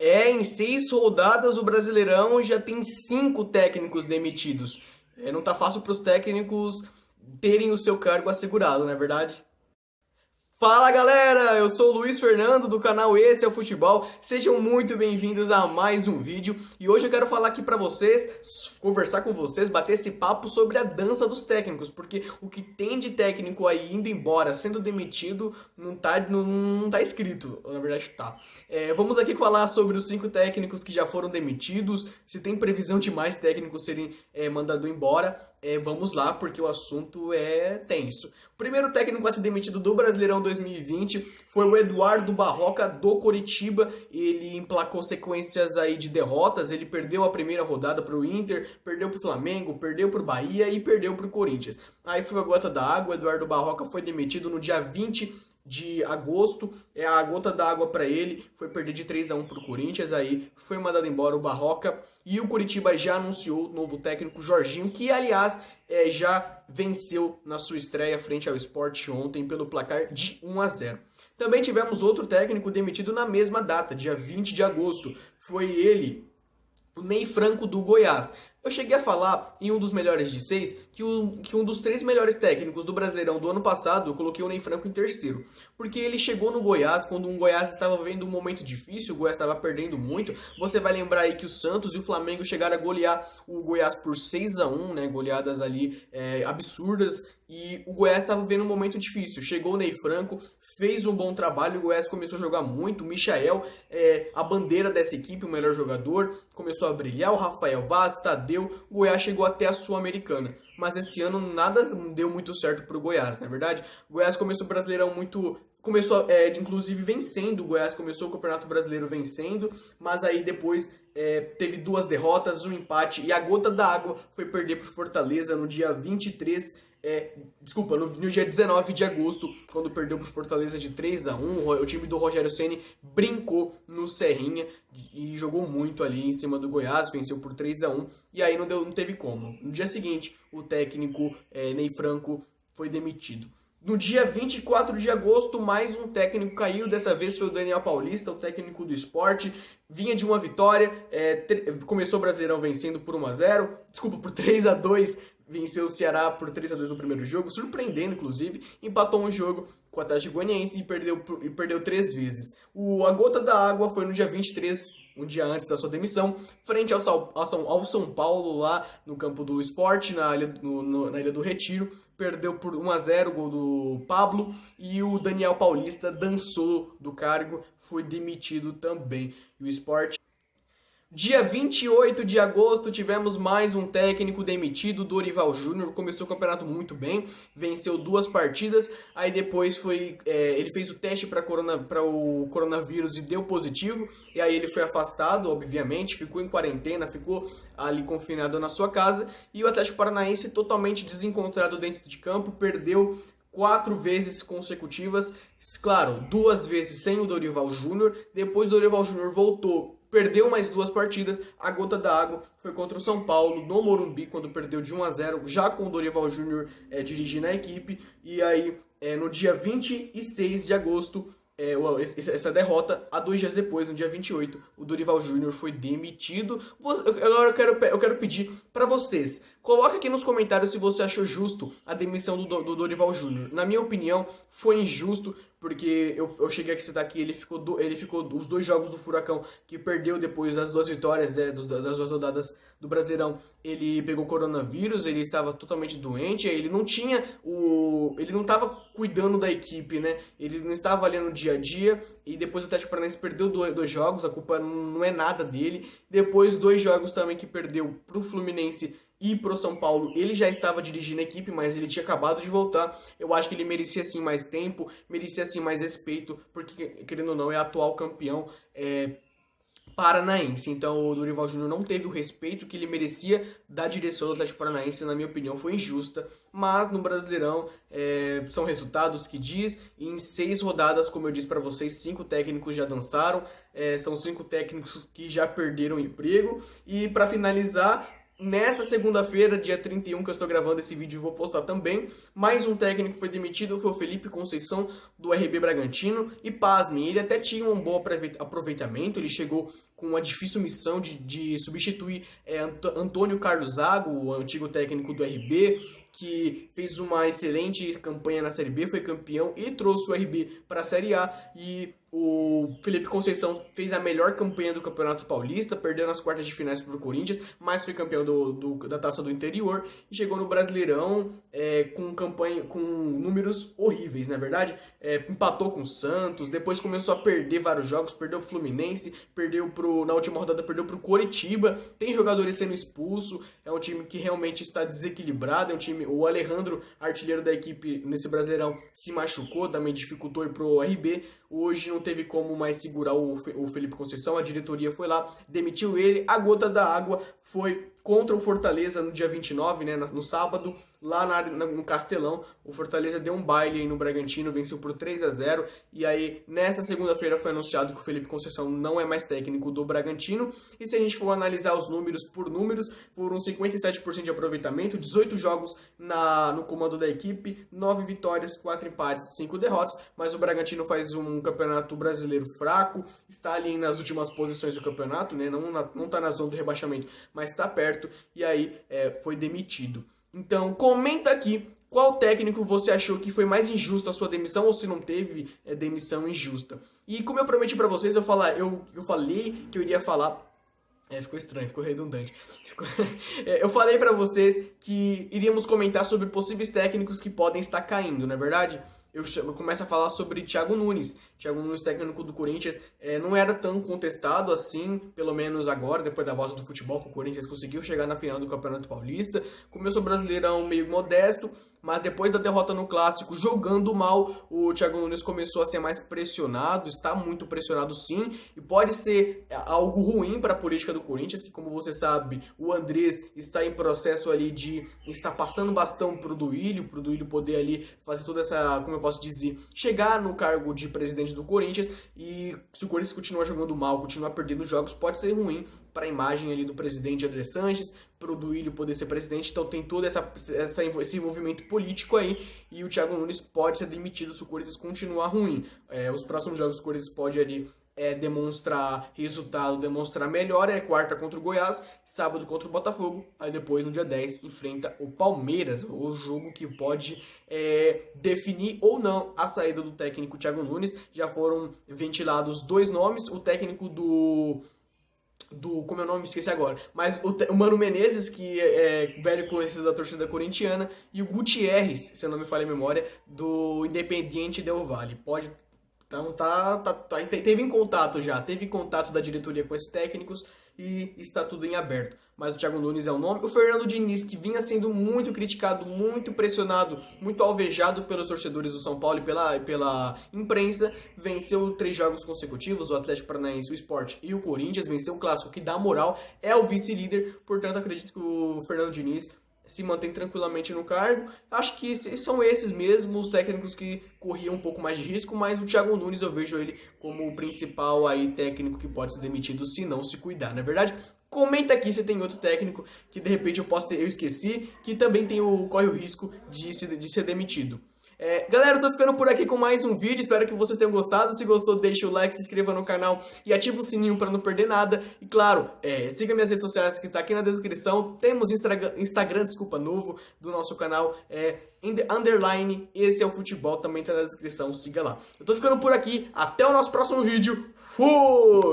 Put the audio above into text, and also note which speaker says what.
Speaker 1: Em 6 rodadas o Brasileirão já tem 5 técnicos demitidos. Não tá fácil para os técnicos terem o seu cargo assegurado, não é verdade? Fala galera, eu sou o Luiz Fernando do canal Esse é o Futebol. Sejam muito bem-vindos a mais um vídeo e hoje eu quero falar aqui pra vocês, conversar com vocês, bater esse papo sobre a dança dos técnicos, porque o que tem de técnico aí indo embora, sendo demitido, não tá escrito, na verdade tá. Vamos aqui falar sobre os 5 técnicos que já foram demitidos, se tem previsão de mais técnicos serem mandados embora. Vamos lá, porque o assunto é tenso. O primeiro técnico a ser demitido do Brasileirão 2020 foi o Eduardo Barroca do Coritiba. Ele emplacou sequências aí de derrotas. Ele perdeu a primeira rodada para o Inter, perdeu para o Flamengo, perdeu para o Bahia e perdeu para o Corinthians. Aí foi a gota da água. O Eduardo Barroca foi demitido no dia 20 de agosto. A gota d'água para ele foi perder de 3-1 para o Corinthians. Aí foi mandado embora o Barroca e o Coritiba já anunciou o novo técnico Jorginho, que aliás já venceu na sua estreia frente ao Sport ontem pelo placar de 1-0. Também tivemos outro técnico demitido na mesma data, dia 20 de agosto. Foi ele, o Ney Franco do Goiás. Eu cheguei a falar em um dos melhores de 6 que um dos 3 melhores técnicos do Brasileirão do ano passado, eu coloquei o Ney Franco em terceiro. Porque ele chegou no Goiás quando o Goiás estava vivendo um momento difícil, o Goiás estava perdendo muito. Você vai lembrar aí que o Santos e o Flamengo chegaram a golear o Goiás por 6-1, né? Goleadas ali absurdas. E o Goiás estava vivendo um momento difícil. Chegou o Ney Franco, fez um bom trabalho, o Goiás começou a jogar muito, o Michael, a bandeira dessa equipe, o melhor jogador, começou a brilhar, o Rafael Vaz, Tadeu, o Goiás chegou até a Sul-Americana. Mas esse ano nada deu muito certo pro Goiás, não é verdade? O Goiás começou o Brasileirão começou, inclusive, vencendo. O Goiás começou o Campeonato Brasileiro vencendo, mas aí depois teve 2 derrotas, um empate, e a gota da água foi perder pro Fortaleza no dia 23. No dia 19 de agosto, quando perdeu pro Fortaleza de 3-1, o time do Rogério Ceni brincou no Serrinha e jogou muito ali em cima do Goiás, venceu por 3-1 e aí não teve como. No dia seguinte, o técnico Ney Franco foi demitido. No dia 24 de agosto, mais um técnico caiu, dessa vez foi o Daniel Paulista, o técnico do Sport, vinha de uma vitória, começou o Brasileirão vencendo por 1-0, por 3-2, venceu o Ceará por 3-2 no primeiro jogo, surpreendendo inclusive, empatou um jogo com o Atlético Goianiense e perdeu 3 vezes. A gota da água foi no dia 23, um dia antes da sua demissão, frente ao São Paulo, lá no campo do Sport, na Ilha do Retiro. Perdeu por 1-0, gol do Pablo, e o Daniel Paulista dançou do cargo, foi demitido também. E o Sport... Dia 28 de agosto tivemos mais um técnico demitido, Dorival Júnior. Começou o campeonato muito bem, venceu 2 partidas, aí depois ele fez o teste para o coronavírus e deu positivo, e aí ele foi afastado, obviamente, ficou em quarentena, ficou ali confinado na sua casa, e o Atlético Paranaense totalmente desencontrado dentro de campo, perdeu 4 vezes consecutivas, claro, 2 vezes sem o Dorival Júnior, depois o Dorival Júnior voltou, perdeu mais 2 partidas. A gota da água foi contra o São Paulo, no Morumbi, quando perdeu de 1-0, já com o Dorival Júnior dirigindo a equipe. E aí, no dia 26 de agosto, essa derrota, 2 dias depois, no dia 28, o Dorival Júnior foi demitido. Agora eu quero pedir para vocês, coloca aqui nos comentários se você achou justo a demissão do Dorival Júnior. Na minha opinião, foi injusto, porque eu cheguei a citar que ele ficou os 2 jogos do Furacão, que perdeu depois as 2 vitórias das 2 rodadas do Brasileirão. Ele pegou coronavírus, ele estava totalmente doente, ele não estava cuidando da equipe, né? Ele não estava ali no dia a dia, e depois o Atlético Paranaense perdeu 2 jogos, a culpa não é nada dele. Depois 2 jogos também que perdeu pro Fluminense e pro São Paulo, ele já estava dirigindo a equipe, mas ele tinha acabado de voltar. Eu acho que ele merecia sim mais tempo, merecia sim mais respeito, porque, querendo ou não, é atual campeão paranaense. Então o Dorival Júnior não teve o respeito que ele merecia da direção do Atlético Paranaense. Na minha opinião, foi injusta, mas no Brasileirão são resultados que diz, e em 6 rodadas, como eu disse para vocês, 5 técnicos já dançaram, são 5 técnicos que já perderam o emprego. E para finalizar, nessa segunda-feira, dia 31, que eu estou gravando esse vídeo, vou postar também. Mais um técnico foi demitido, foi o Felipe Conceição, do RB Bragantino. E pasmem, ele até tinha um bom aproveitamento, ele chegou com uma difícil missão de substituir Antônio Carlos Zago, o antigo técnico do RB, que fez uma excelente campanha na Série B, foi campeão e trouxe o RB para a Série A. E o Felipe Conceição fez a melhor campanha do Campeonato Paulista, perdeu nas quartas de finais para o Corinthians, mas foi campeão da Taça do Interior e chegou no Brasileirão com números horríveis, na verdade. Empatou com o Santos, depois começou a perder vários jogos, perdeu pro Fluminense, na última rodada perdeu pro Coritiba, tem jogadores sendo expulsos, é um time que realmente está desequilibrado, o Alejandro, artilheiro da equipe nesse Brasileirão, se machucou, também dificultou ir pro RB. Hoje não teve como mais segurar o Felipe Conceição, a diretoria foi lá, demitiu ele. A gota da água foi contra o Fortaleza no dia 29, né, no sábado, lá no Castelão. O Fortaleza deu um baile aí no Bragantino, venceu por 3-0. E aí, nessa segunda-feira foi anunciado que o Felipe Conceição não é mais técnico do Bragantino. E se a gente for analisar os números por números, foram 57% de aproveitamento, 18 jogos no comando da equipe, 9 vitórias, 4 empates, 5 derrotas. Mas o Bragantino faz um campeonato brasileiro fraco, está ali nas últimas posições do campeonato, né? Não está na zona do rebaixamento, mas está perto. E aí foi demitido. Então comenta aqui qual técnico você achou que foi mais injusto a sua demissão, ou se não teve demissão injusta. E como eu prometi pra vocês, eu falei que eu iria falar. Ficou estranho, ficou redundante. Eu falei pra vocês que iríamos comentar sobre possíveis técnicos que podem estar caindo, não é verdade? Eu começo a falar sobre Thiago Nunes. Thiago Nunes, técnico do Corinthians, não era tão contestado assim, pelo menos agora, depois da volta do futebol, que o Corinthians conseguiu chegar na final do Campeonato Paulista. Começou o Brasileirão meio modesto, mas depois da derrota no Clássico, jogando mal, o Thiago Nunes começou a ser mais pressionado, está muito pressionado sim, e pode ser algo ruim para a política do Corinthians, que como você sabe, o Andrés está em processo ali está passando bastão pro Duílio poder ali fazer toda essa, como eu posso dizer, chegar no cargo de presidente do Corinthians. E se o Corinthians continuar jogando mal, continuar perdendo jogos, pode ser ruim para a imagem ali do presidente André Sanches, para o Duílio poder ser presidente. Então tem todo esse envolvimento político aí, e o Thiago Nunes pode ser demitido se o Corinthians continuar ruim. Os próximos jogos o Corinthians pode ali demonstrar resultado, demonstrar melhora. Quarta contra o Goiás, sábado contra o Botafogo, aí depois no dia 10 enfrenta o Palmeiras, o jogo que pode definir ou não a saída do técnico Thiago Nunes. Já foram ventilados 2 nomes, o técnico como é o nome? Esqueci agora. Mas o Mano Menezes, que é velho conhecido da torcida corintiana, e o Gutierrez, se eu não me falha a memória, do Independiente Del Valle. Então teve contato da diretoria com esses técnicos e está tudo em aberto. Mas o Thiago Nunes é o nome. O Fernando Diniz, que vinha sendo muito criticado, muito pressionado, muito alvejado pelos torcedores do São Paulo e pela imprensa, venceu 3 jogos consecutivos, o Atlético Paranaense, o Sport e o Corinthians, venceu um clássico que dá moral, é o vice-líder. Portanto, acredito que o Fernando Diniz se mantém tranquilamente no cargo. Acho que são esses mesmo os técnicos que corriam um pouco mais de risco, mas o Thiago Nunes eu vejo ele como o principal aí técnico que pode ser demitido se não se cuidar, não é verdade? Comenta aqui se tem outro técnico que de repente eu esqueci, que também corre o risco de ser demitido. Galera, eu tô ficando por aqui com mais um vídeo, espero que você tenha gostado. Se gostou, deixa o like, se inscreva no canal e ativa o sininho para não perder nada. E claro, siga minhas redes sociais que está aqui na descrição. Temos Instagram novo do nosso canal, underline, esse é o futebol, também tá na descrição, siga lá. Eu tô ficando por aqui, até o nosso próximo vídeo, fui!